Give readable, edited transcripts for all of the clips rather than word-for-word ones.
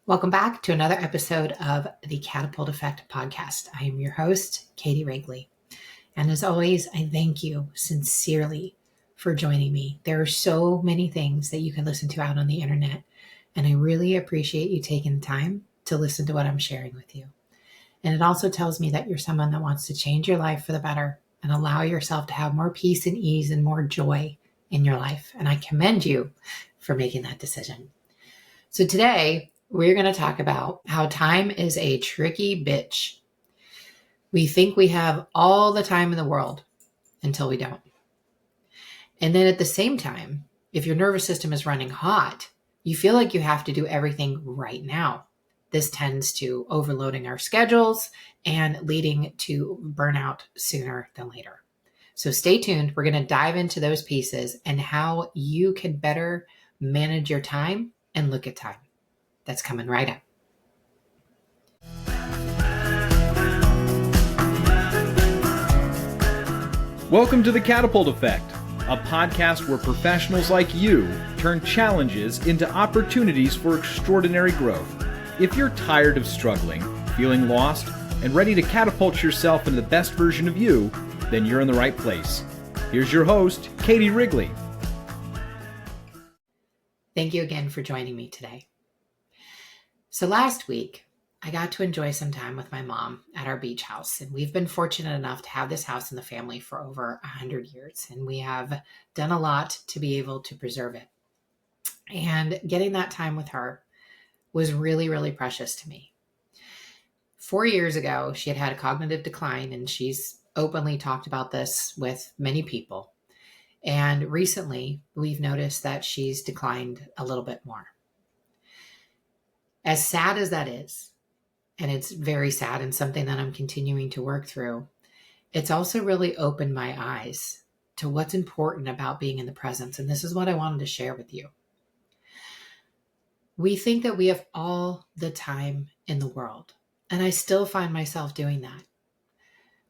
Welcome back to another episode of the Catapult Effect podcast. I am your host, Katie Wrigley. And as always, I thank you sincerely for joining me. There are so many things that you can listen to out on the internet, and I really appreciate you taking the time to listen to what I'm sharing with you. And it also tells me that you're someone that wants to change your life for the better and allow yourself to have more peace and ease and more joy in your life. And I commend you for making that decision. So today, we're going to talk about how time is a tricky bitch. We think we have all the time in the world until we don't. And then at the same time, if your nervous system is running hot, you feel like you have to do everything right now. This tends to overloading our schedules and leading to burnout sooner than later. So stay tuned. We're going to dive into those pieces and how you can better manage your time and look at time. That's coming right up. Welcome to the Catapult Effect, a podcast where professionals like you turn challenges into opportunities for extraordinary growth. If you're tired of struggling, feeling lost, and ready to catapult yourself into the best version of you, then you're in the right place. Here's your host, Katie Wrigley. Thank you again for joining me today. So last week, I got to enjoy some time with my mom at our beach house. And we've been fortunate enough to have this house in the family for over 100 years. And we have done a lot to be able to preserve it. And getting that time with her was really, really precious to me. 4 years ago, she had had a cognitive decline, and she's openly talked about this with many people. And recently, we've noticed that she's declined a little bit more. As sad as that is, and it's very sad and something that I'm continuing to work through, it's also really opened my eyes to what's important about being in the presence. And this is what I wanted to share with you. We think that we have all the time in the world, and I still find myself doing that.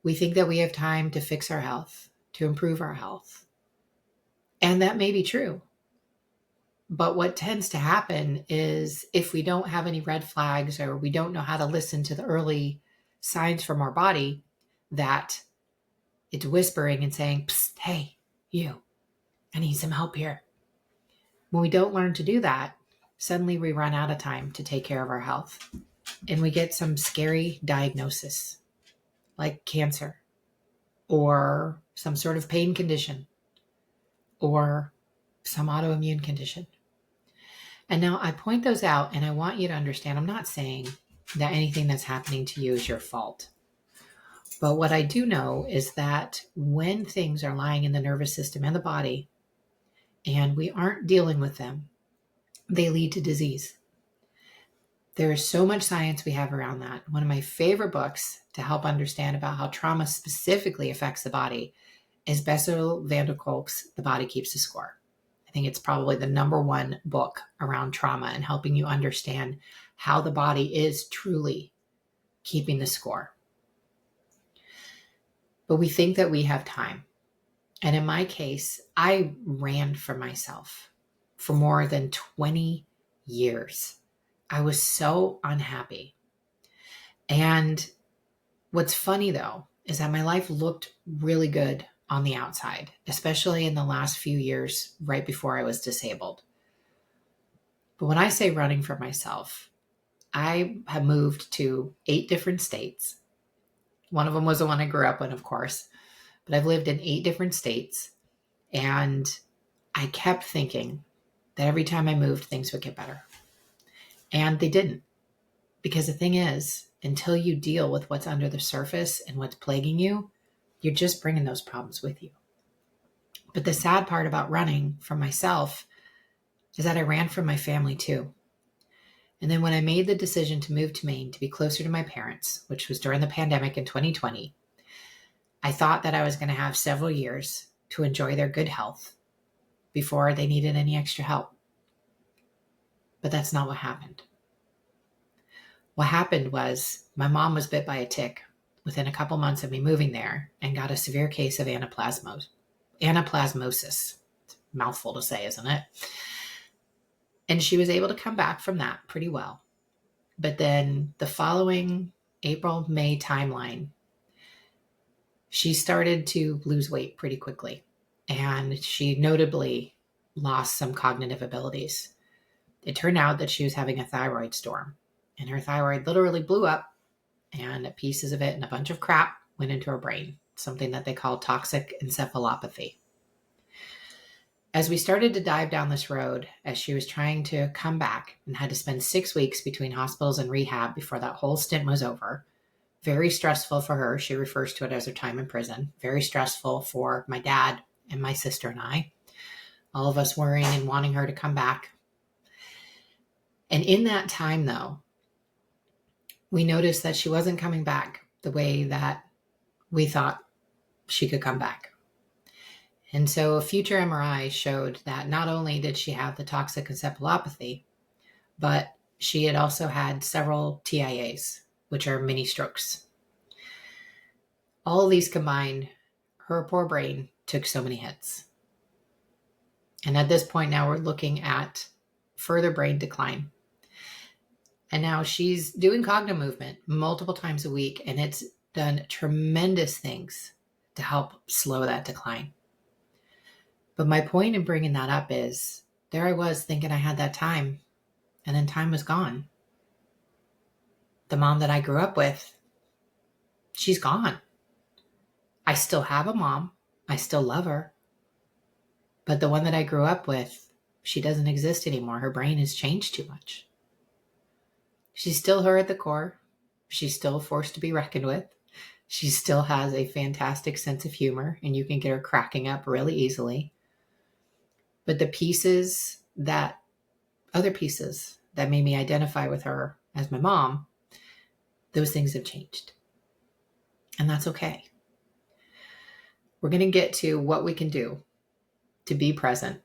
We think that we have time to fix our health, to improve our health. And that may be true. But what tends to happen is if we don't have any red flags or we don't know how to listen to the early signs from our body that it's whispering and saying, "Psst, hey, you, I need some help here." When we don't learn to do that, suddenly we run out of time to take care of our health. And we get some scary diagnosis like cancer or some sort of pain condition or some autoimmune condition. And now I point those out, and I want you to understand, I'm not saying that anything that's happening to you is your fault. But what I do know is that when things are lying in the nervous system and the body, and we aren't dealing with them, they lead to disease. There is so much science we have around that. One of my favorite books to help understand about how trauma specifically affects the body is Bessel van der Kolk's The Body Keeps the Score. I think it's probably the number one book around trauma and helping you understand how the body is truly keeping the score. But we think that we have time. And in my case, I ran from myself for more than 20 years. I was so unhappy. And what's funny though, is that my life looked really good on the outside, especially in the last few years, right before I was disabled. But when I say running for myself, I have moved to 8 different states. One of them was the one I grew up in, of course, but I've lived in 8 different states. And I kept thinking that every time I moved, things would get better. And they didn't. Because the thing is, until you deal with what's under the surface and what's plaguing you, you're just bringing those problems with you. But the sad part about running from myself is that I ran from my family too. And then when I made the decision to move to Maine to be closer to my parents, which was during the pandemic in 2020, I thought that I was going to have several years to enjoy their good health before they needed any extra help. But that's not what happened. What happened was my mom was bit by a tick within a couple months of me moving there and got a severe case of anaplasmosis. Mouthful to say, isn't it? And she was able to come back from that pretty well. But then the following April, May timeline, she started to lose weight pretty quickly. And she notably lost some cognitive abilities. It turned out that she was having a thyroid storm, and her thyroid literally blew up, and pieces of it and a bunch of crap went into her brain, something that they call toxic encephalopathy. As we started to dive down this road, as she was trying to come back and had to spend 6 weeks between hospitals and rehab before that whole stint was over, very stressful for her. She refers to it as her time in prison. Very stressful for my dad and my sister and I, all of us worrying and wanting her to come back. And in that time, though, we noticed that she wasn't coming back the way that we thought she could come back. And so a future MRI showed that not only did she have the toxic encephalopathy, but she had also had several TIAs, which are mini strokes. All of these combined, her poor brain took so many hits. And at this point now we're looking at further brain decline. And now she's doing cognitive movement multiple times a week, and it's done tremendous things to help slow that decline. But my point in bringing that up is there I was thinking I had that time, and then time was gone. The mom that I grew up with, she's gone. I still have a mom. I still love her. But the one that I grew up with, she doesn't exist anymore. Her brain has changed too much. She's still her at the core. She's still a force to be reckoned with. She still has a fantastic sense of humor, and you can get her cracking up really easily. But the other pieces that made me identify with her as my mom, those things have changed. And that's okay. We're going to get to what we can do to be present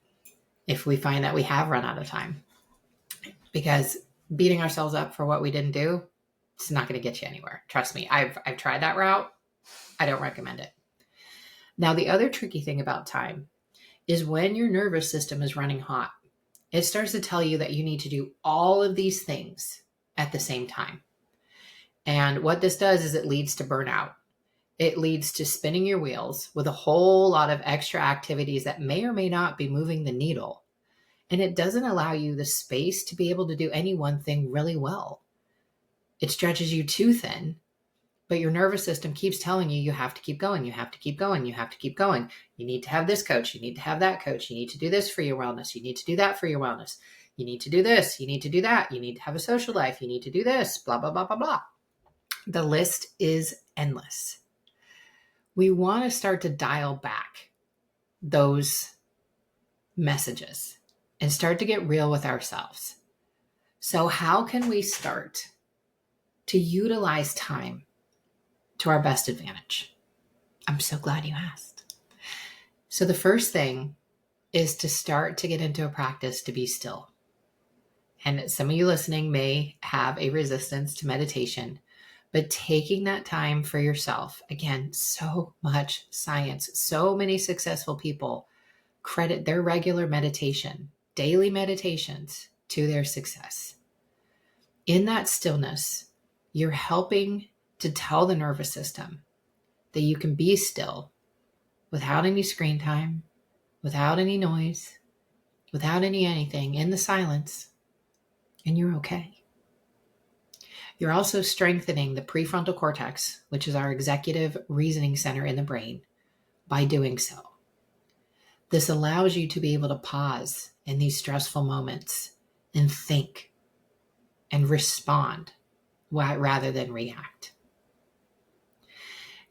if we find that we have run out of time. Because beating ourselves up for what we didn't do, it's not going to get you anywhere. Trust me, I've tried that route. I don't recommend it. Now, the other tricky thing about time is when your nervous system is running hot, it starts to tell you that you need to do all of these things at the same time. And what this does is it leads to burnout. It leads to spinning your wheels with a whole lot of extra activities that may or may not be moving the needle. And it doesn't allow you the space to be able to do any one thing really well. It stretches you too thin, but your nervous system keeps telling you have to keep going, you have to keep going, you have to keep going. You need to have this coach, you need to have that coach, you need to do this for your wellness, you need to do that for your wellness, you need to do this, you need to do that, you need to have a social life, you need to do this, blah, blah, blah, blah, blah. The list is endless. We want to start to dial back those messages and start to get real with ourselves. So how can we start to utilize time to our best advantage? I'm so glad you asked. So the first thing is to start to get into a practice to be still. And some of you listening may have a resistance to meditation, but taking that time for yourself, again, so much science, so many successful people credit their regular meditation, daily meditations, to their success. In that stillness, you're helping to tell the nervous system that you can be still without any screen time, without any noise, without anything, in the silence, and you're okay. You're also strengthening the prefrontal cortex, which is our executive reasoning center in the brain, by doing so. This allows you to be able to pause in these stressful moments and think and respond rather than react.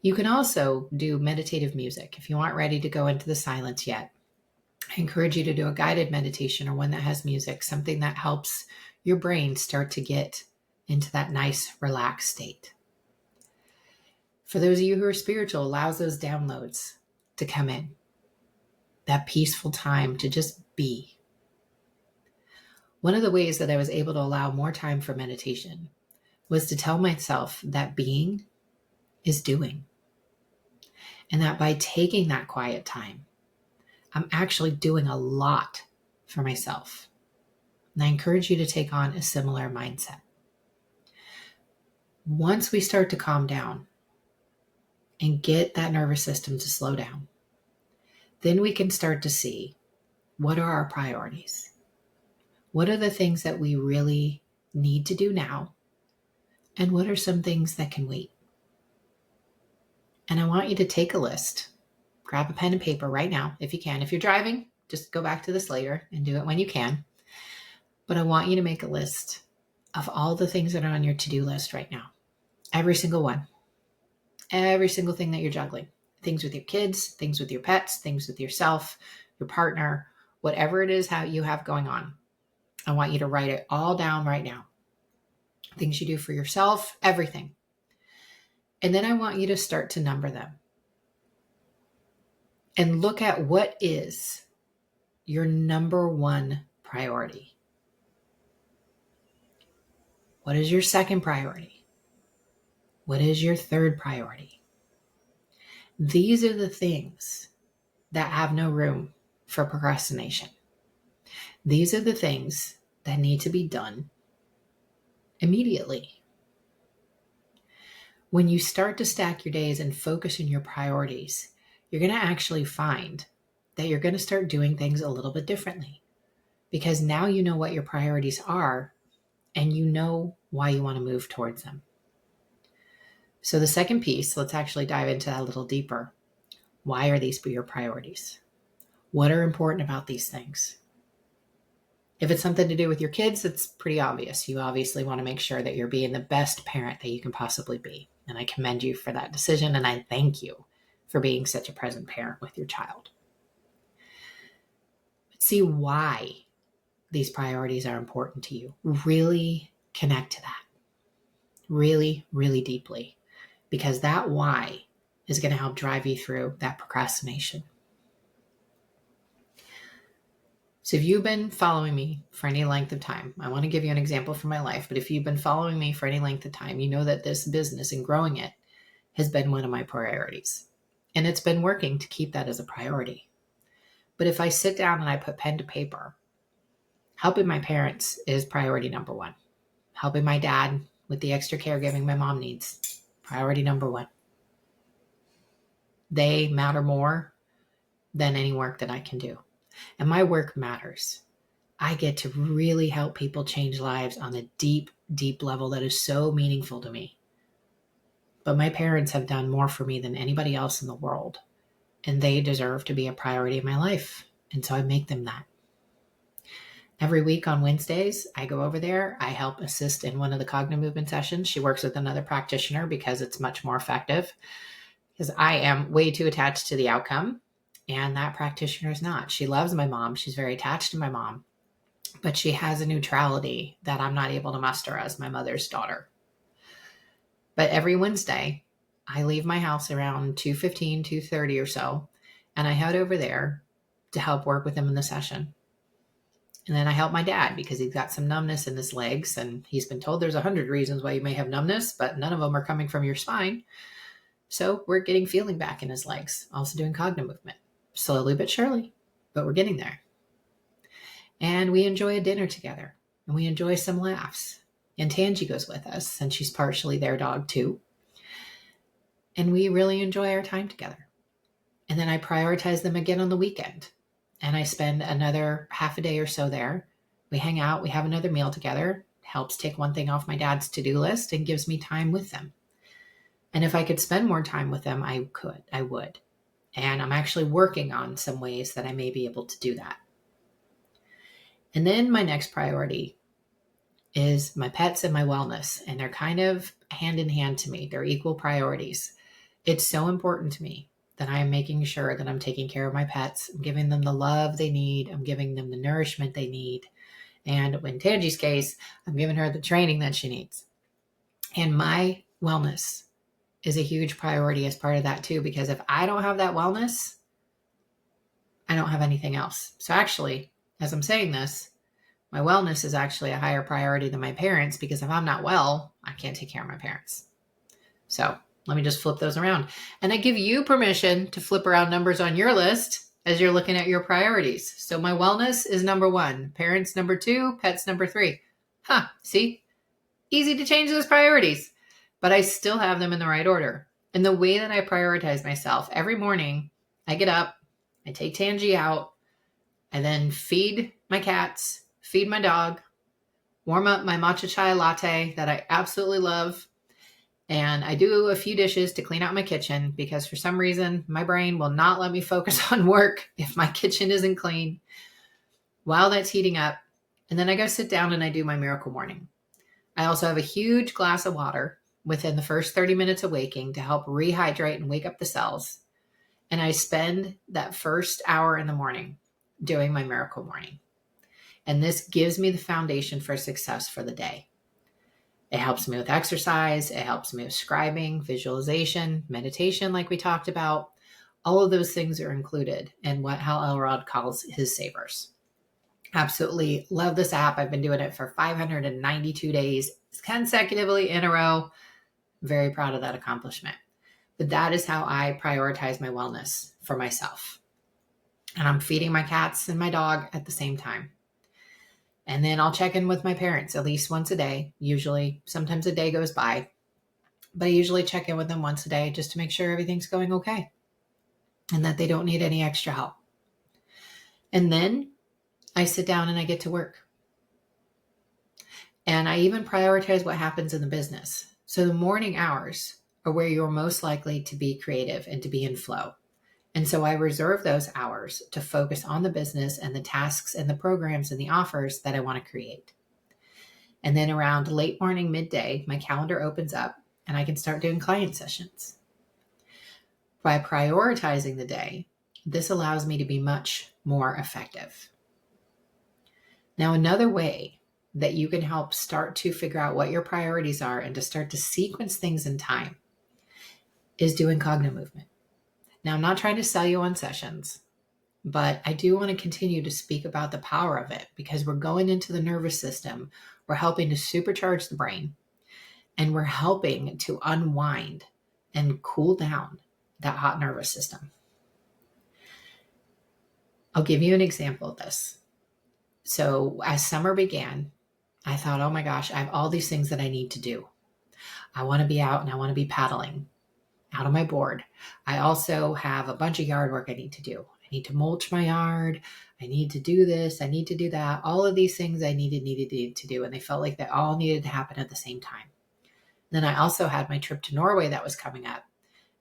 You can also do meditative music. If you aren't ready to go into the silence yet, I encourage you to do a guided meditation or one that has music, something that helps your brain start to get into that nice, relaxed state. For those of you who are spiritual, allows those downloads to come in. That peaceful time to just be. One of the ways that I was able to allow more time for meditation was to tell myself that being is doing. And that by taking that quiet time, I'm actually doing a lot for myself. And I encourage you to take on a similar mindset. Once we start to calm down and get that nervous system to slow down, then we can start to see, what are our priorities? What are the things that we really need to do now? And what are some things that can wait? And I want you to take a list. Grab a pen and paper right now, if you can. If you're driving, just go back to this later and do it when you can. But I want you to make a list of all the things that are on your to-do list right now. Every single one. Every single thing that you're juggling. Things with your kids, things with your pets, things with yourself, your partner, whatever it is how you have going on. I want you to write it all down right now. Things you do for yourself, everything. And then I want you to start to number them. And look at what is your number one priority. What is your second priority? What is your third priority? These are the things that have no room for procrastination. These are the things that need to be done immediately. When you start to stack your days and focus on your priorities, you're going to actually find that you're going to start doing things a little bit differently, because now you know what your priorities are and you know why you want to move towards them. So the second piece, let's actually dive into that a little deeper. Why are these your priorities? What are important about these things? If it's something to do with your kids, it's pretty obvious. You obviously want to make sure that you're being the best parent that you can possibly be. And I commend you for that decision. And I thank you for being such a present parent with your child. But see why these priorities are important to you. Really connect to that. Really, really deeply. Because that why is going to help drive you through that procrastination. So if you've been following me for any length of time, I want to give you an example from my life, but if you've been following me for any length of time, you know that this business and growing it has been one of my priorities. And it's been working to keep that as a priority. But if I sit down and I put pen to paper, helping my parents is priority number one. Helping my dad with the extra caregiving my mom needs, priority number one. They matter more than any work that I can do. And my work matters. I get to really help people change lives on a deep, deep level that is so meaningful to me. But my parents have done more for me than anybody else in the world. And they deserve to be a priority in my life. And so I make them that. Every week on Wednesdays, I go over there. I help assist in one of the cognitive movement sessions. She works with another practitioner because it's much more effective. Because I am way too attached to the outcome. And that practitioner is not. She loves my mom. She's very attached to my mom. But she has a neutrality that I'm not able to muster as my mother's daughter. But every Wednesday, I leave my house around 2:15, 2:30 or so. And I head over there to help work with him in the session. And then I help my dad because he's got some numbness in his legs. And he's been told there's 100 reasons why you may have numbness, but none of them are coming from your spine. So we're getting feeling back in his legs. Also doing cognitive movement. Slowly but surely, but we're getting there. And we enjoy a dinner together, and we enjoy some laughs. And Tangi goes with us, and she's partially their dog too. And we really enjoy our time together. And then I prioritize them again on the weekend. And I spend another half a day or so there. We hang out, we have another meal together. Helps take one thing off my dad's to-do list and gives me time with them. And if I could spend more time with them, I would. And I'm actually working on some ways that I may be able to do that. And then my next priority is my pets and my wellness. And they're kind of hand in hand to me. They're equal priorities. It's so important to me that I am making sure that I'm taking care of my pets. I'm giving them the love they need. I'm giving them the nourishment they need. And in Tangi's case, I'm giving her the training that she needs. And my wellness is a huge priority as part of that too, because if I don't have that wellness, I don't have anything else. So actually, as I'm saying this, my wellness is actually a higher priority than my parents, because if I'm not well, I can't take care of my parents. So let me just flip those around. And I give you permission to flip around numbers on your list as you're looking at your priorities. So my wellness is number one, parents number two, pets number three. See? Easy to change those priorities. but I still have them in the right order. And the way that I prioritize myself, every morning I get up, I take Tangi out, I then feed my cats, feed my dog, warm up my matcha chai latte that I absolutely love. And I do a few dishes to clean out my kitchen because for some reason my brain will not let me focus on work if my kitchen isn't clean while that's heating up. And then I go sit down and I do my miracle morning. I also have a huge glass of water within the first 30 minutes of waking to help rehydrate and wake up the cells. And I spend that first hour in the morning doing my miracle morning. And this gives me the foundation for success for the day. It helps me with exercise. It helps me with scribing, visualization, meditation, like we talked about. All of those things are included in what Hal Elrod calls his savers. Absolutely love this app. I've been doing it for 592 days consecutively in a row. Very proud of that accomplishment. But that is how I prioritize my wellness for myself. And I'm feeding my cats and my dog at the same time. And then I'll check in with my parents at least once a day. Usually, sometimes a day goes by, but I usually check in with them once a day just to make sure everything's going okay and that they don't need any extra help. And then I sit down and I get to work. And I even prioritize what happens in the business. So the morning hours are where you're most likely to be creative and to be in flow. And so I reserve those hours to focus on the business and the tasks and the programs and the offers that I want to create. And then around late morning, midday, my calendar opens up and I can start doing client sessions. By prioritizing the day, this allows me to be much more effective. Now, another way that you can help start to figure out what your priorities are and to start to sequence things in time is doing cognitive movement. Now, I'm not trying to sell you on sessions, but I do want to continue to speak about the power of it because we're going into the nervous system. We're helping to supercharge the brain and we're helping to unwind and cool down that hot nervous system. I'll give you an example of this. So as summer began, I thought, oh my gosh, I have all these things that I need to do. I want to be out and I want to be paddling out on my board. I also have a bunch of yard work I need to do. I need to mulch my yard. I need to do this. I need to do that. All of these things I needed to do. And they felt like they all needed to happen at the same time. Then I also had my trip to Norway that was coming up.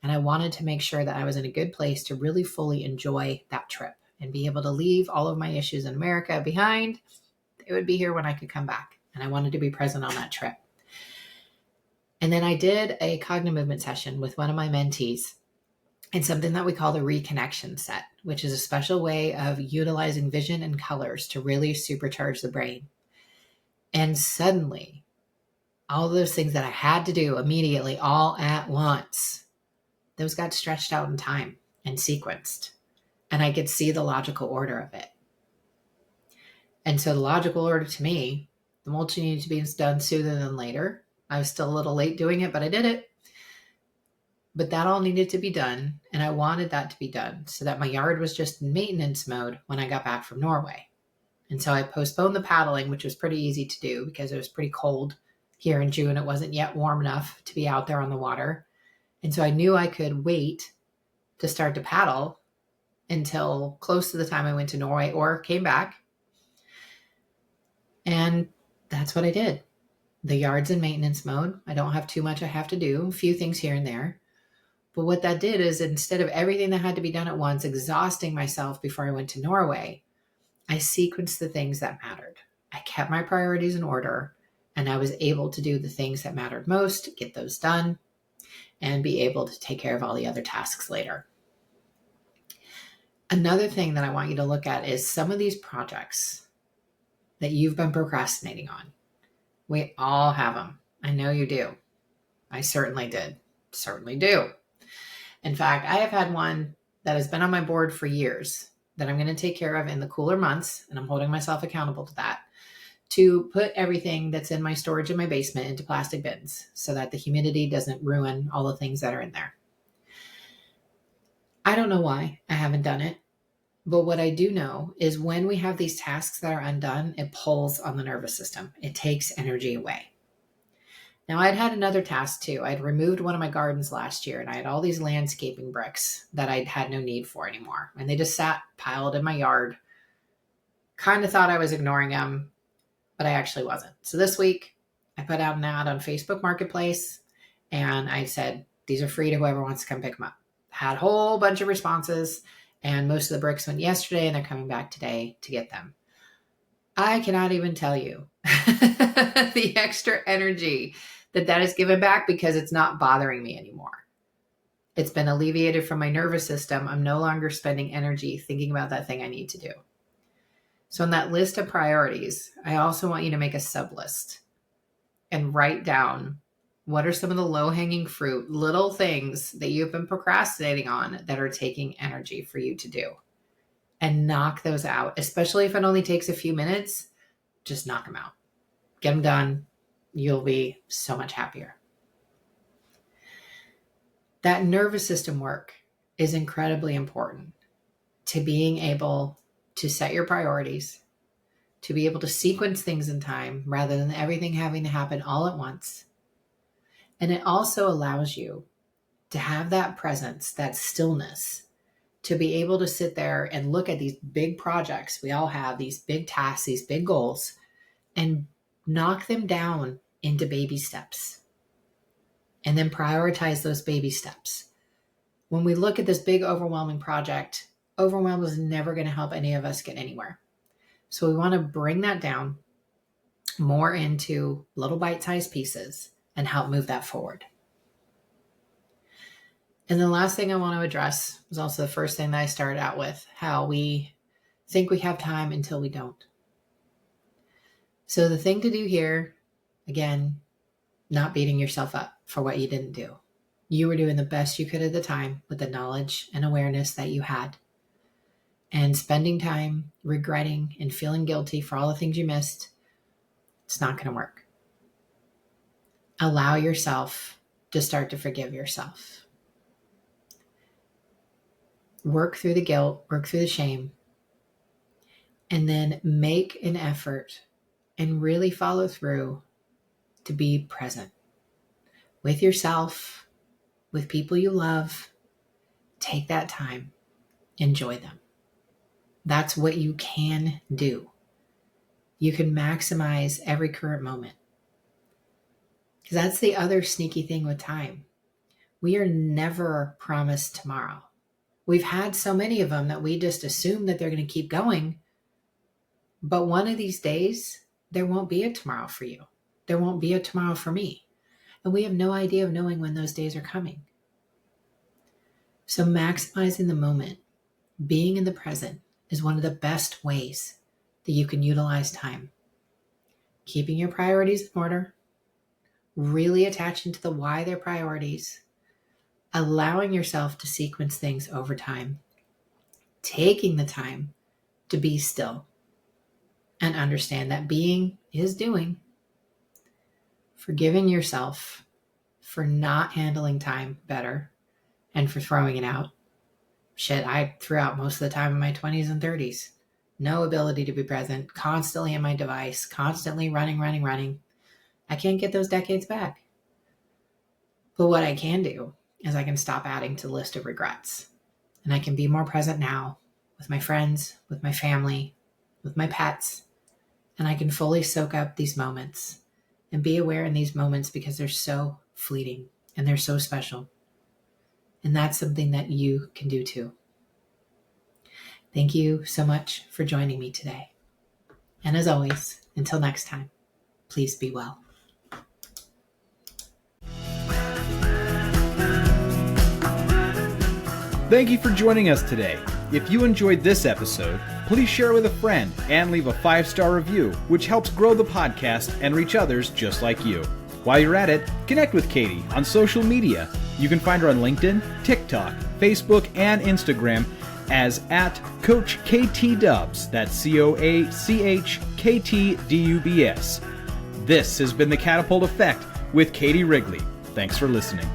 And I wanted to make sure that I was in a good place to really fully enjoy that trip and be able to leave all of my issues in America behind. They would be here when I could come back. And I wanted to be present on that trip. And then I did a cognitive movement session with one of my mentees in something that we call the reconnection set, which is a special way of utilizing vision and colors to really supercharge the brain. And suddenly, all of those things that I had to do immediately all at once, those got stretched out in time and sequenced. And I could see the logical order of it. And so the logical order to me, the mulching needed to be done sooner than later. I was still a little late doing it, but I did it. But that all needed to be done. And I wanted that to be done so that my yard was just in maintenance mode when I got back from Norway. And so I postponed the paddling, which was pretty easy to do because it was pretty cold here in June. It wasn't yet warm enough to be out there on the water. And so I knew I could wait to start to paddle until close to the time I went to Norway or came back. And that's what I did. The yard's in maintenance mode. I don't have too much I have to do, a few things here and there. But what that did is instead of everything that had to be done at once, exhausting myself before I went to Norway, I sequenced the things that mattered. I kept my priorities in order and I was able to do the things that mattered most, get those done, and be able to take care of all the other tasks later. Another thing that I want you to look at is some of these projects that you've been procrastinating on. We all have them. I know you do. I certainly did. Certainly do. In fact, I have had one that has been on my board for years that I'm going to take care of in the cooler months, and I'm holding myself accountable to that, to put everything that's in my storage in my basement into plastic bins so that the humidity doesn't ruin all the things that are in there. I don't know why I haven't done it, but what I do know is when we have these tasks that are undone, it pulls on the nervous system. It takes energy away. Now, I'd had another task too. I'd removed one of my gardens last year, and I had all these landscaping bricks that I had no need for anymore. And they just sat piled in my yard. Kind of thought I was ignoring them, but I actually wasn't. So this week, I put out an ad on Facebook Marketplace, and I said, these are free to whoever wants to come pick them up. Had a whole bunch of responses, and most of the bricks went yesterday, and they're coming back today to get them. I cannot even tell you the extra energy that has given back, because it's not bothering me anymore. It's been alleviated from my nervous system. I'm no longer spending energy thinking about that thing I need to do. So on that list of priorities, I also want you to make a sub list and write down what are some of the low-hanging fruit, little things that you've been procrastinating on that are taking energy for you to do. And knock those out, especially if it only takes a few minutes. Just knock them out. Get them done. You'll be so much happier. That nervous system work is incredibly important to being able to set your priorities, to be able to sequence things in time rather than everything having to happen all at once. And it also allows you to have that presence, that stillness, to be able to sit there and look at these big projects. We all have these big tasks, these big goals, and knock them down into baby steps. And then prioritize those baby steps. When we look at this big overwhelming project, overwhelm is never going to help any of us get anywhere. So we want to bring that down more into little bite-sized pieces and help move that forward. And the last thing I want to address was also the first thing that I started out with, how we think we have time until we don't. So the thing to do here, again, not beating yourself up for what you didn't do. You were doing the best you could at the time with the knowledge and awareness that you had. And spending time regretting and feeling guilty for all the things you missed, it's not going to work. Allow yourself to start to forgive yourself. Work through the guilt, work through the shame, and then make an effort and really follow through to be present with yourself, with people you love. Take that time, enjoy them. That's what you can do. You can maximize every current moment. Because that's the other sneaky thing with time. We are never promised tomorrow. We've had so many of them that we just assume that they're going to keep going. But one of these days, there won't be a tomorrow for you. There won't be a tomorrow for me. And we have no idea of knowing when those days are coming. So maximizing the moment, being in the present, is one of the best ways that you can utilize time. Keeping your priorities in order, really attaching to the why they're priorities, allowing yourself to sequence things over time, taking the time to be still and understand that being is doing, forgiving yourself for not handling time better and for throwing it out. Shit, I threw out most of the time in my 20s and 30s. No ability to be present, constantly in my device, constantly running. I can't get those decades back. But what I can do is I can stop adding to the list of regrets. And I can be more present now with my friends, with my family, with my pets. And I can fully soak up these moments and be aware in these moments because they're so fleeting and they're so special. And that's something that you can do too. Thank you so much for joining me today. And as always, until next time, please be well. Thank you for joining us today. If you enjoyed this episode, please share it with a friend and leave a 5-star review, which helps grow the podcast and reach others just like you. While you're at it, connect with Katie on social media. You can find her on LinkedIn, TikTok, Facebook, and Instagram as @CoachKTDubs. That's CoachKTDubs. This has been the Catapult Effect with Katie Wrigley. Thanks for listening.